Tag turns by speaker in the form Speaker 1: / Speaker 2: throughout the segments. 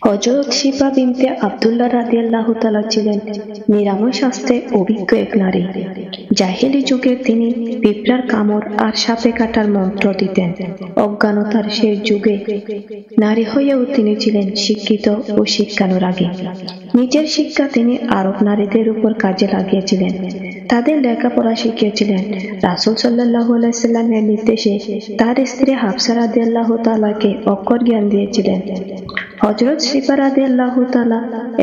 Speaker 1: হযরত শিফা বিনতে আব্দুল্লাহ রাদিয়াল্লাহু তাআলা ছিলেন নিরাময় শাস্ত্রে অভিজ্ঞ এক নারী। জাহেলি যুগে তিনি পিঁপড়ার কামড় আর সাপে কাটার মন্ত্র দিতেন। অজ্ঞানতার সেই যুগে নারী হয়েও তিনি ছিলেন শিক্ষিত ও শিক্ষানুরাগী। নিজের শিক্ষা তিনি আরব নারীদের উপর কাজে লাগিয়েছিলেন, তাদের লেখাপড়া শিখিয়েছিলেন। রাসূল সাল্লাল্লাহু আলাইহি সাল্লামের নির্দেশে তার স্ত্রী হাফসা রাদিয়াল্লাহু তাআলাকে অক্ষর জ্ঞান দিয়েছিলেন। হযরত শিফা রাদিয়াল্লাহু তাআলা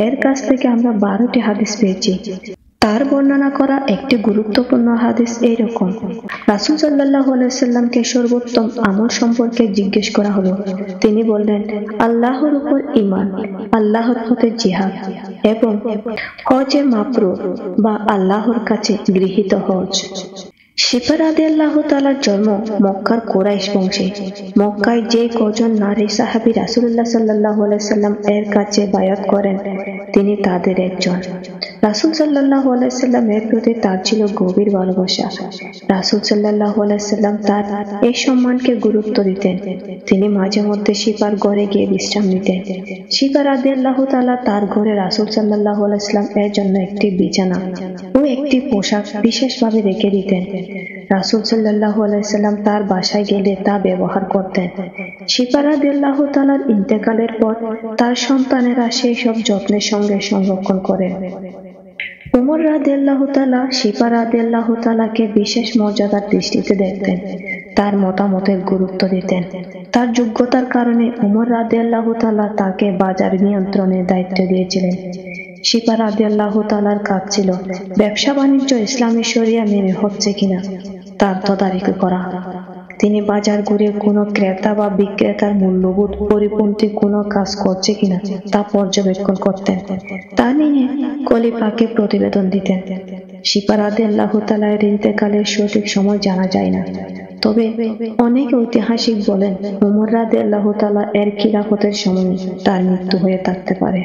Speaker 1: এর কাছ থেকে আমরা 12টি হাদিস পেয়েছি। তার বর্ণনা করা একটি গুরুত্বপূর্ণ হাদিস এইরকম: রাসূল সাল্লাল্লাহু আলাইহি সাল্লামকে সর্বোত্তম আমল সম্পর্কে জিজ্ঞেস করা হলো। তিনি বললেন, আল্লাহর উপর ঈমান, আল্লাহর পথে জিহাদ এবং হজে মাবরুর বা আল্লাহর কাছে গৃহীত হজ। শিফা রাদিয়াল্লাহু তাআলার জন্ম মক্কার কুরাইশ বংশে। মক্কায় যে কজন নারী সাহাবী রাসূলুল্লাহ সাল্লাল্লাহু আলাইহি সাল্লাম এর কাছে বায়াত করেন, তিনি তাদের একজন। রাসূল সাল্লাল্লাহু আলাইহি সাল্লামের প্রতি তার ছিল গভীর ভালোবাসা। রাসূল সাল্লাল্লাহু আলাইহি সাল্লাম তার এই সম্মানকে গুরুত্ব দিতেন। তিনি মাঝে মধ্যে শিফার ঘরে গিয়ে বিশ্রাম নিতেন। শিফা রাদিয়াল্লাহু তাআলা তার ঘরে রাসূল সাল্লাল্লাহু আলাইহি সাল্লাম এর জন্য একটি বিছানা ও একটি পোশাক বিশেষভাবে রেখে দিতেন। রাসূল সাল্লাল্লাহু আলাইহি সাল্লাম তার বাসায় গেলে তা ব্যবহার করতেন। শিফা রাদিয়াল্লাহু তাআলার ইন্তেকালের পর তার সন্তানেরা সেই সব যত্নের সঙ্গে সংরক্ষণ করেন। উমর রাদিয়াল্লাহু তাআলা শিফা রাদিয়াল্লাহু তাআলাকে বিশেষ মর্যাদার দৃষ্টিতে দেখতেন, তার মতামতের গুরুত্ব দিতেন। তার যোগ্যতার কারণে উমর রাদিয়াল্লাহু তাআলা তাকে বাজার নিয়ন্ত্রণের দায়িত্ব দিয়েছিলেন। শিফা রাদিয়াল্লাহু তাআলার কাজ ছিল ব্যবসা বাণিজ্য ইসলামী শরিয়া মেনে হচ্ছে কিনা তার তদারকি করা। তিনি বাজার ঘুরে কোনো ক্রেতা বা বিক্রেতার মূল্যবোধ পরিপন্থী কোনো কাজ করছে কিনা তা পর্যবেক্ষণ করতেন। তা নিয়ে খলিফাকে প্রতিবেদন দিতেন। শিফা রাদিয়াল্লাহু তাআলার ইন্তেকালের সঠিক সময় জানা যায় না, তবে অনেক ঐতিহাসিক বলেন উমর রাদিয়াল্লাহু তাআলা এর খিলাফতের সময় তার মৃত্যু হয়ে থাকতে পারে।